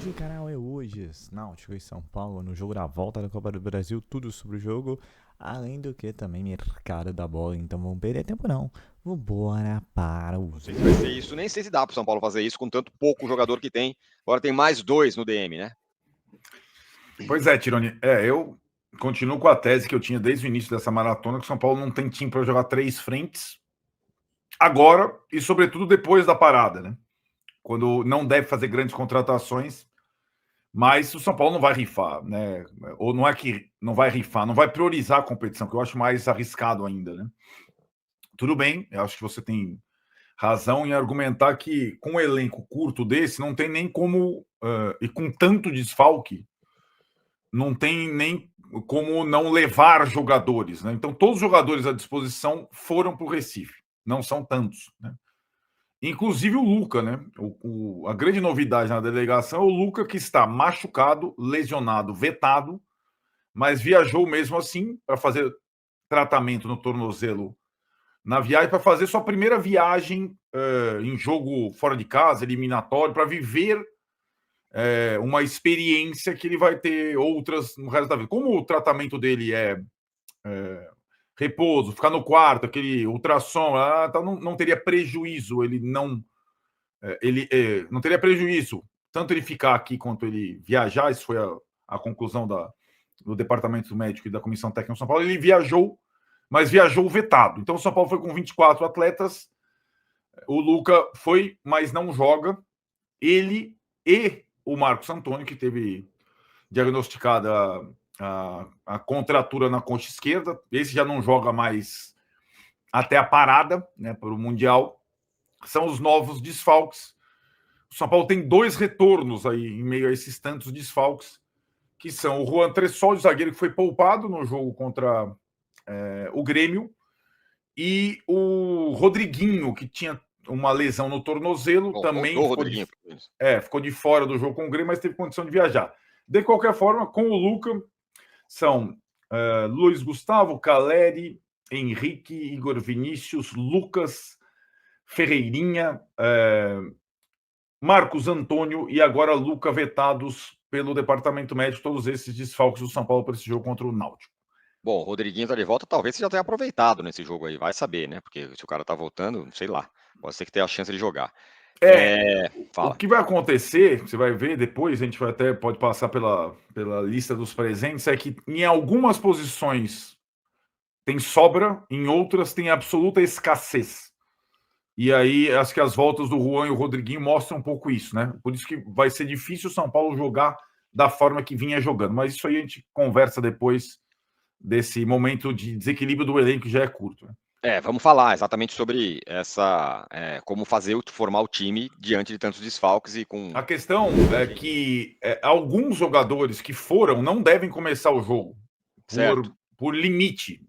Hoje o canal é hoje, Náutico e São Paulo no jogo da volta da Copa do Brasil, tudo sobre o jogo, além do que também mercado da bola, então vamos perder tempo não, vambora para o Não sei se vai ser isso, nem sei se dá para o São Paulo fazer isso com tanto pouco jogador que tem. Agora tem mais dois no DM, né? Pois é, Tironi. Eu continuo com a tese que eu tinha desde o início dessa maratona, que o São Paulo não tem time para jogar três frentes agora e, sobretudo, depois da parada, né? Quando não deve fazer grandes contratações, mas o São Paulo não vai rifar, né? Ou não é que não vai rifar, não vai priorizar a competição, que eu acho mais arriscado ainda, né? Tudo bem, eu acho que você tem razão em argumentar que com um elenco curto desse, não tem nem como, e com tanto desfalque, não tem nem como não levar jogadores, né? Então, todos os jogadores à disposição foram para o Recife. Não são tantos, né? Inclusive o Luca, né? A grande novidade na delegação é o Luca, que está machucado, lesionado, vetado, mas viajou mesmo assim para fazer tratamento no tornozelo na viagem, para fazer sua primeira viagem em jogo fora de casa, eliminatório, para viver uma experiência que ele vai ter outras no resto da vida. Como o tratamento dele é repouso, ficar no quarto, aquele ultrassom, então não teria prejuízo, ele não teria prejuízo, tanto ele ficar aqui quanto ele viajar, isso foi a conclusão do Departamento Médico e da Comissão Técnica do São Paulo, ele viajou, mas viajou vetado. Então o São Paulo foi com 24 atletas, o Luca foi, mas não joga, ele e o Marcos Antônio, que teve diagnosticada a contratura na coxa esquerda. Esse já não joga mais até a parada, né, para o Mundial. São os novos desfalques. O São Paulo tem dois retornos aí em meio a esses tantos desfalques, que são o Juan Tressol, o zagueiro que foi poupado no jogo contra o Grêmio, e o Rodriguinho, que tinha uma lesão no tornozelo, também ficou de fora do jogo com o Grêmio, mas teve condição de viajar. De qualquer forma, com o Luca, são Luiz Gustavo, Caleri, Henrique, Igor Vinícius, Lucas, Ferreirinha, Marcos Antônio e agora Luca vetados pelo Departamento Médico, todos esses desfalques do São Paulo para esse jogo contra o Náutico. Bom, o Rodriguinho tá de volta, talvez você já tenha aproveitado nesse jogo aí, vai saber, né? Porque se o cara tá voltando, sei lá, pode ser que tenha a chance de jogar. O que vai acontecer, você vai ver depois, a gente pode passar pela lista dos presentes, é que em algumas posições tem sobra, em outras tem absoluta escassez. E aí, acho que as voltas do Juan e o Rodriguinho mostram um pouco isso, né? Por isso que vai ser difícil o São Paulo jogar da forma que vinha jogando. Mas isso aí a gente conversa depois desse momento de desequilíbrio do elenco que já é curto, né? Vamos falar exatamente sobre essa, como formar o time diante de tantos desfalques e com... A questão é que alguns jogadores que foram não devem começar o jogo por limite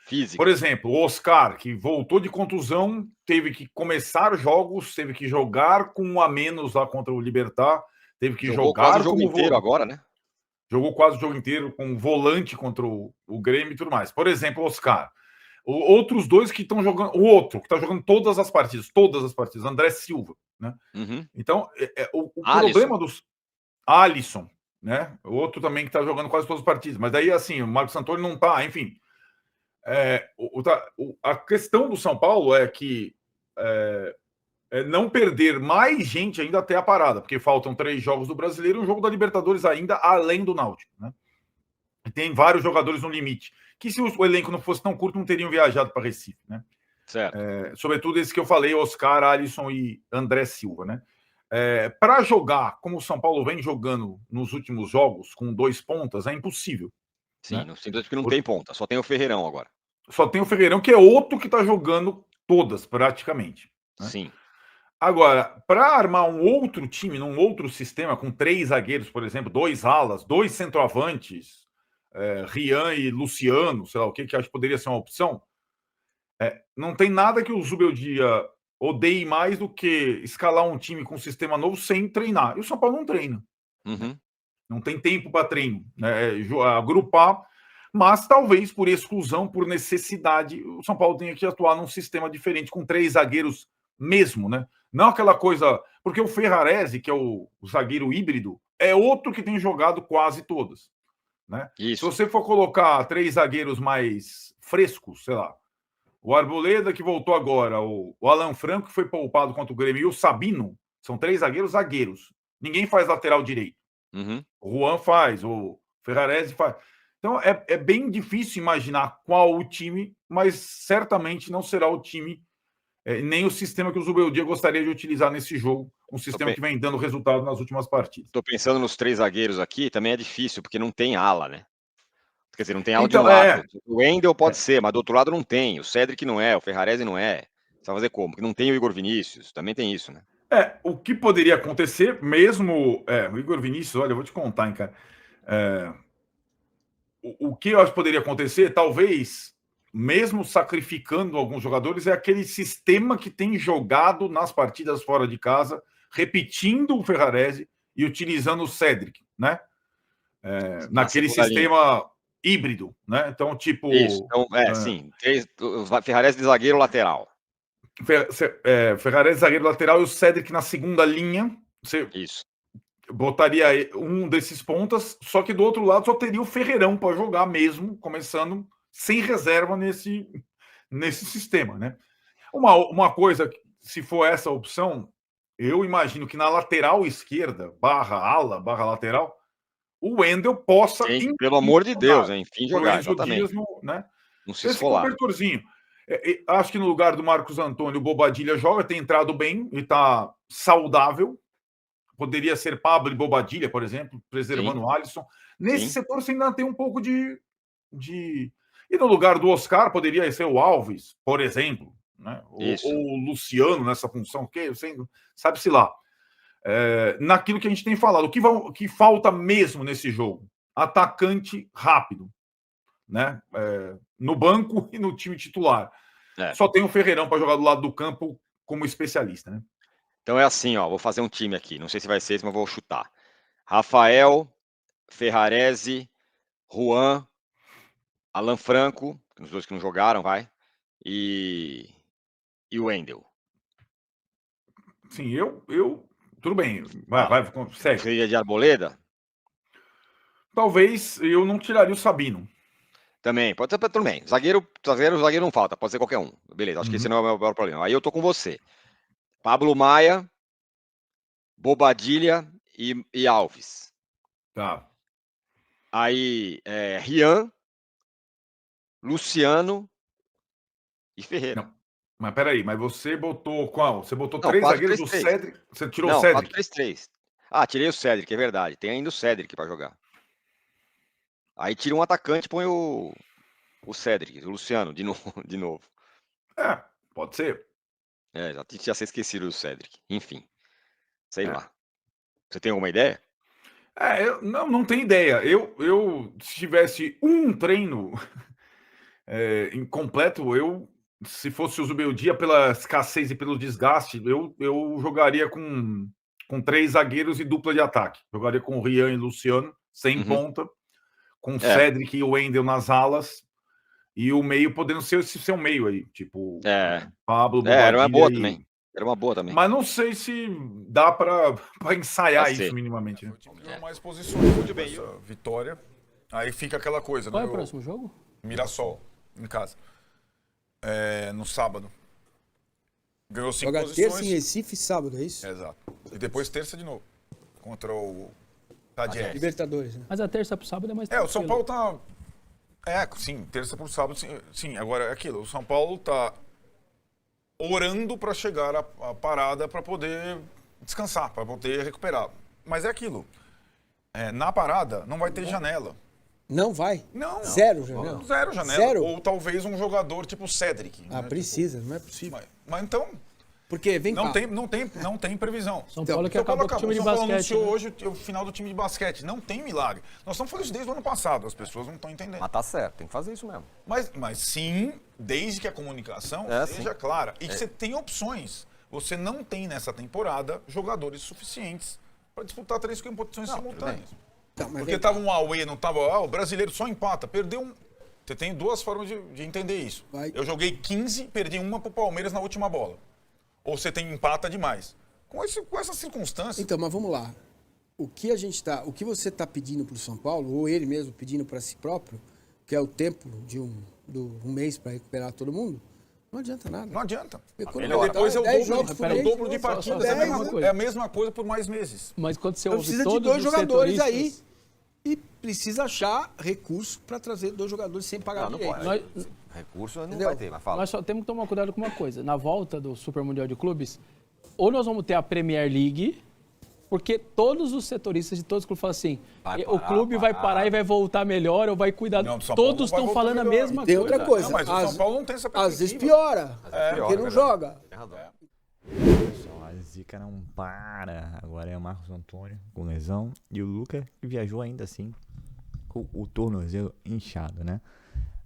físico. Por exemplo, o Oscar, que voltou de contusão, teve que começar jogos, teve que jogar com um a menos lá contra o Libertad, teve que Jogou jogar quase o jogo inteiro agora, né? Jogou quase o jogo inteiro com volante contra o Grêmio e tudo mais. Por exemplo, o Oscar. Outros dois que estão jogando, o outro que está jogando todas as partidas, André Silva, né? Uhum. Então, o problema dos Alisson, né? O outro também que está jogando quase todas as partidas, mas daí assim, o Marcos Antônio não está, enfim. A questão do São Paulo é que não perder mais gente ainda até a parada, porque faltam 3 jogos do Brasileiro e um jogo da Libertadores ainda, além do Náutico, né? E tem vários jogadores no limite, que se o elenco não fosse tão curto, não teriam viajado para Recife, né? Certo. Sobretudo esse que eu falei, Oscar, Alisson e André Silva, né? Para jogar como o São Paulo vem jogando nos últimos jogos, com 2 pontas, é impossível. Sim, né? No sentido de que não tem ponta, só tem o Ferreirão agora. Só tem o Ferreirão, que é outro que está jogando todas, praticamente. Né? Sim. Agora, para armar um outro time, num outro sistema, com 3 zagueiros, por exemplo, 2 alas, 2 centroavantes, Rian e Luciano, sei lá o que acho que poderia ser uma opção, não tem nada que o Zubeldia odeie mais do que escalar um time com um sistema novo sem treinar. E o São Paulo não treina. Uhum. Não tem tempo para treino. Né? Agrupar, mas talvez por exclusão, por necessidade, o São Paulo tenha que atuar num sistema diferente, com 3 zagueiros mesmo, né? Não aquela coisa... Porque o Ferrarese, que é o zagueiro híbrido, é outro que tem jogado quase todas. Né? Se você for colocar 3 zagueiros mais frescos, sei lá, o Arboleda, que voltou agora, o Alan Franco, que foi poupado contra o Grêmio, e o Sabino, são 3 zagueiros. Ninguém faz lateral direito. O Juan faz, o Ferrarese faz. Então, é bem difícil imaginar qual o time, mas certamente não será o time, nem o sistema que o Zubeldia gostaria de utilizar nesse jogo, um sistema que vem dando resultado nas últimas partidas. Estou pensando nos 3 zagueiros aqui, também é difícil, porque não tem ala, né? Quer dizer, não tem ala de um lado. O Wendel pode ser, mas do outro lado não tem. O Cedric não é, o Ferrarese não é. Você vai fazer como? Porque não tem o Igor Vinícius, também tem isso, né? O que poderia acontecer, mesmo. O Igor Vinícius, olha, eu vou te contar, hein, cara. O que eu acho que poderia acontecer, talvez, mesmo sacrificando alguns jogadores, é aquele sistema que tem jogado nas partidas fora de casa, repetindo o Ferrarese e utilizando o Cedric, né? Naquele sistema híbrido, né? Então, tipo. Isso, então, sim. Ferrarese de zagueiro lateral. Ferrarese zagueiro lateral e o Cedric na segunda linha. Você botaria um desses pontas, só que do outro lado só teria o Ferreirão para jogar mesmo, começando sem reserva nesse sistema, né? Uma coisa, se for essa opção, eu imagino que na lateral esquerda, /ala, /lateral, o Wendel possa... Sim, pelo amor de Deus, enfim, jogar, exatamente. Né? Não se esfolar. Esse cobertorzinho. Acho que no lugar do Marcos Antônio, o Bobadilha joga, tem entrado bem e está saudável. Poderia ser Pablo e Bobadilha, por exemplo, preservando o Alisson. Nesse setor você ainda tem um pouco de... E no lugar do Oscar, poderia ser o Alves, por exemplo, né? Ou o Luciano nessa função, sabe-se lá. Naquilo que a gente tem falado. O que falta mesmo nesse jogo? Atacante rápido, né? No banco e no time titular. Só tem o Ferreirão para jogar do lado do campo como especialista, né? Então é assim, ó, vou fazer um time aqui. Não sei se vai ser esse, mas vou chutar. Rafael, Ferrarese, Juan, Alan Franco, os dois que não jogaram, vai. E o Wendel. Sim, tudo bem. Vai, segue. Seria de Arboleda? Talvez eu não tiraria o Sabino. Também, pode ser, tudo bem. Zagueiro não falta, pode ser qualquer um. Beleza, acho que esse não é o meu maior problema. Aí eu tô com você. Pablo Maia, Bobadilha e Alves. Tá. Aí, Rian, Luciano e Ferreira. Não. Mas peraí, você botou qual? Você botou 3 zagueiros do Cedric? Você tirou o Cedric? 4-3-3. Tirei o Cedric, é verdade. Tem ainda o Cedric para jogar. Aí tira um atacante e põe o Cedric, o Luciano, de novo. Pode ser. Já se esqueceram do Cedric. Enfim, sei lá. Você tem alguma ideia? Eu não tenho ideia. Eu se tivesse um treino incompleto, se fosse o Zubeldia, pela escassez e pelo desgaste, eu jogaria com 3 zagueiros e dupla de ataque. Jogaria com o Rian e Luciano, sem ponta, com o Cedric e o Wendel nas alas, e o meio podendo ser um meio aí, tipo Pablo, Bobadilha. Era uma boa também. Era uma boa também. Mas não sei se dá para ensaiar isso minimamente. Né? O time ganhou mais posições. Muito bem. Vitória. Aí fica aquela coisa. Qual é o próximo jogo? Mirassol, em casa. No sábado. Ganhou 5 Joga posições. terça em Recife e sábado, é isso? Exato. E depois terça de novo. Contra o Tadieres. Libertadores, né? Mas a terça pro sábado é mais o São Paulo tá... sim, terça pro sábado, sim. Agora, é aquilo. O São Paulo tá orando para chegar a parada para poder descansar, para poder recuperar. Mas é aquilo. Na parada, não vai ter janela. Não vai? Não. Zero janela? Zero janela. Zero? Ou talvez um jogador tipo Cedric. Precisa, não é possível. Mas então... Porque, vem não cá. Não tem previsão. São Paulo que acabou com o time de São Paulo basquete. anunciou hoje o final do time de basquete. Não tem milagre. Nós estamos falando isso desde o ano passado. As pessoas não estão entendendo. Mas tá certo, tem que fazer isso mesmo. Mas sim, desde que a comunicação seja clara. E que você tem opções. Você não tem nessa temporada jogadores suficientes para disputar 3 competições simultâneas. Porque estava um Aue, não estava... o brasileiro só empata. Perdeu um... Você tem 2 formas de entender isso. Eu joguei 15, perdi uma para o Palmeiras na última bola. Ou você tem empata demais. Com essa circunstância... Então, mas vamos lá. o que você está pedindo para o São Paulo, ou ele mesmo pedindo para si próprio, que é o tempo de um mês para recuperar todo mundo, não adianta nada. Não adianta. Depois é o dobro de partidas. É a mesma coisa por mais meses. Mas quando você então ouve precisa de todos 2 jogadores setoristas, aí e precisa achar recurso para trazer 2 jogadores sem pagar não direito. pode. Recurso não vai ter, mas fala. Nós só temos que tomar cuidado com uma coisa. Na volta do Super Mundial de Clubes, ou nós vamos ter a Premier League, porque todos os setoristas de todos os clubes falam assim, o clube vai parar e vai voltar melhor, ou vai cuidar. Não, São Paulo todos não vai estão voltar falando melhor. a mesma Tem coisa. outra coisa. Não, mas o São Paulo não tem essa perspectiva. Às vezes piora, porque não joga. Pessoal, a zica não para. Agora é o Marcos Antônio com lesão e o Luca que viajou ainda assim com o tornozelo inchado, né?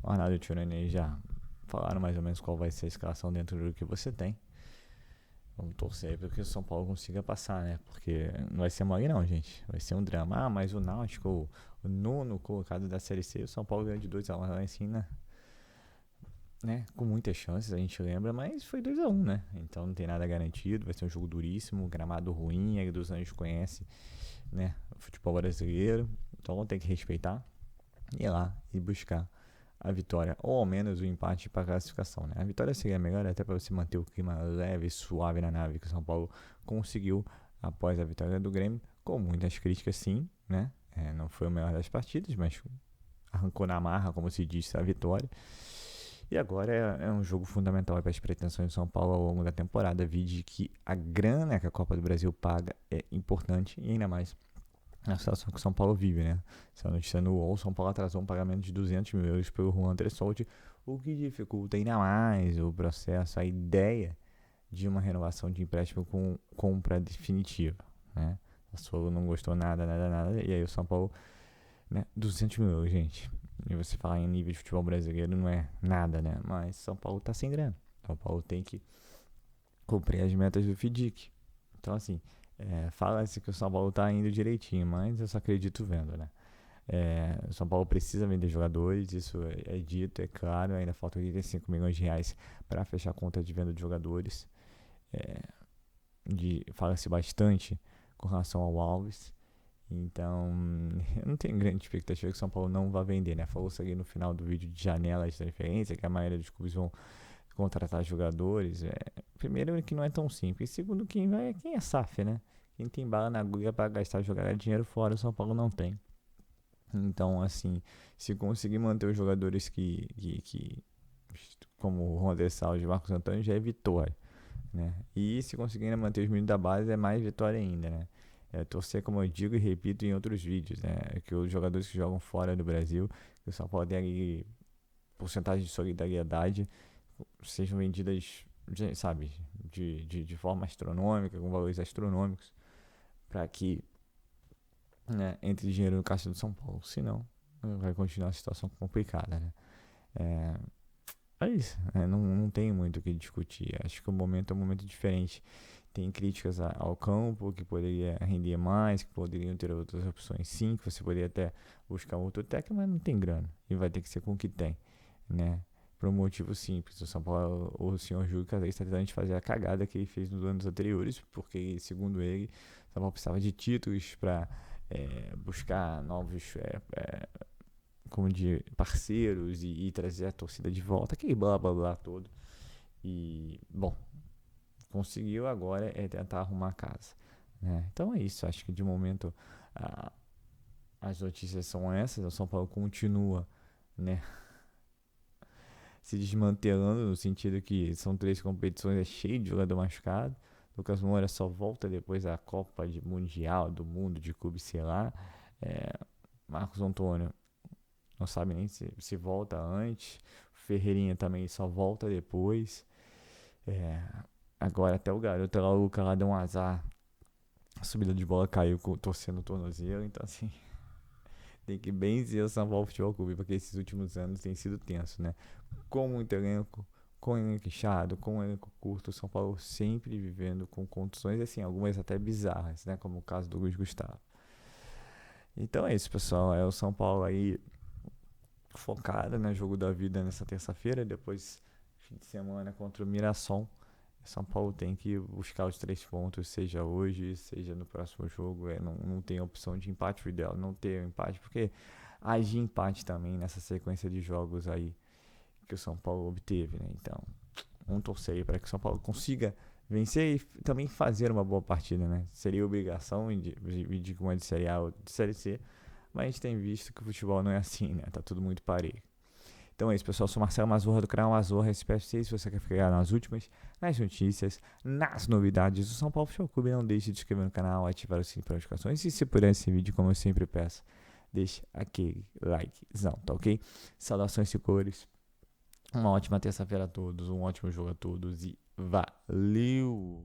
O Arnaldo e o Tironi já falaram mais ou menos qual vai ser a escalação dentro do que você tem. Vamos torcer para que o São Paulo consiga passar, né? Porque não vai ser mole não, gente. Vai ser um drama. Mas o Náutico, o nono colocado da Série C, o São Paulo ganhou de 2-1 lá assim, né? Com muitas chances, a gente lembra, mas foi 2-1, né? Então não tem nada garantido, vai ser um jogo duríssimo, gramado ruim, a dos Anjos conhece, né, o futebol brasileiro, então tem que respeitar e ir lá e buscar a vitória, ou ao menos o empate para a classificação, né? A vitória seria melhor até para você manter o clima leve e suave na nave que o São Paulo conseguiu após a vitória do Grêmio, com muitas críticas sim, né? Não foi o melhor das partidas, mas arrancou na marra, como se diz, a vitória. E agora é um jogo fundamental para as pretensões do São Paulo ao longo da temporada. Vide que a grana que a Copa do Brasil paga é importante e ainda mais na situação que o São Paulo vive, né? Se a notícia no UOL, o São Paulo atrasou um pagamento de 200 mil euros pelo Juan Tressoldi, o que dificulta ainda mais o processo, a ideia de uma renovação de empréstimo com compra definitiva, né? O Solo não gostou nada, e aí o São Paulo, né? 200 mil euros, gente. E você falar em nível de futebol brasileiro não é nada, né? Mas São Paulo tá sem grana. São Paulo tem que cumprir as metas do FIDIC. Então, assim, fala-se que o São Paulo tá indo direitinho, mas eu só acredito vendo, né? O São Paulo precisa vender jogadores, isso é dito, é claro. Ainda falta 85 milhões de reais para fechar a conta de venda de jogadores. Fala-se bastante com relação ao Alves. Então, eu não tenho grande expectativa que o São Paulo não vá vender, né? Falou-se ali no final do vídeo de janela de transferência, que a maioria dos clubes vão contratar jogadores. Primeiro, que não é tão simples. Segundo, quem é SAF, né? Quem tem bala na agulha para gastar, jogar dinheiro fora, o São Paulo não tem. Então, assim, se conseguir manter os jogadores que como o Juan Tressoldi e Marcos Antônio, já é vitória, né? E se conseguir manter os meninos da base, é mais vitória ainda, né? Torcer, como eu digo e repito em outros vídeos, né? Que os jogadores que jogam fora do Brasil, que o São Paulo tem ali porcentagem de solidariedade, sejam vendidas, sabe, de forma astronômica, com valores astronômicos, para que, né, entre dinheiro no caixa do São Paulo. Senão, vai continuar a situação complicada, né? É isso, não tem muito o que discutir. Acho que o momento é um momento diferente. Tem críticas ao campo, que poderia render mais, que poderiam ter outras opções sim, que você poderia até buscar um outro técnico, mas não tem grana. E vai ter que ser com o que tem, né? Por um motivo simples. O São Paulo, o senhor Júlio Casares está tentando fazer a cagada que ele fez nos anos anteriores, porque, segundo ele, o São Paulo precisava de títulos para buscar novos como de parceiros e trazer a torcida de volta, aquele blá blá blá todo. E, bom, conseguiu, agora tentar arrumar a casa, né? Então é isso, acho que de momento as notícias são essas. O São Paulo continua, né, se desmantelando, no sentido que são 3 competições, cheio de jogador machucado. Lucas Moura só volta depois da Copa Mundial do Mundo de clube, sei lá. Marcos Antônio não sabe nem se volta antes. Ferreirinha também só volta depois. Agora até o garoto lá, o Luca lá, deu um azar. A subida de bola caiu torcendo o tornozelo. Então, assim, tem que benzer o São Paulo Futebol Clube, porque esses últimos anos tem sido tenso, né? Com muito elenco, com elenco inchado, com elenco curto, o São Paulo sempre vivendo com condições, assim, algumas até bizarras, né? Como o caso do Luiz Gustavo. Então é isso, pessoal. É o São Paulo aí focado, né? Jogo da vida nessa terça-feira, depois fim de semana contra o Mirassol. São Paulo tem que buscar os 3 pontos, seja hoje, seja no próximo jogo. Não tem opção de empate, o ideal não ter empate, porque haja empate também nessa sequência de jogos aí que o São Paulo obteve, né? Então, vamos torcer aí para que o São Paulo consiga vencer e também fazer uma boa partida, né? Seria obrigação de uma de Série A ou de Série C, mas a gente tem visto que o futebol não é assim, né? Tá tudo muito parelho. Então é isso, pessoal. Eu sou Marcelo Mazorra do canal Mazorra SPFC. Se você quer ficar nas últimas, nas notícias, nas novidades do São Paulo Futebol Clube, não deixe de se inscrever no canal, ativar o sininho para notificações. E se puder esse vídeo, como eu sempre peço, deixe aquele likezão, tá ok? Saudações e cores. Uma ótima terça-feira a todos, um ótimo jogo a todos e valeu!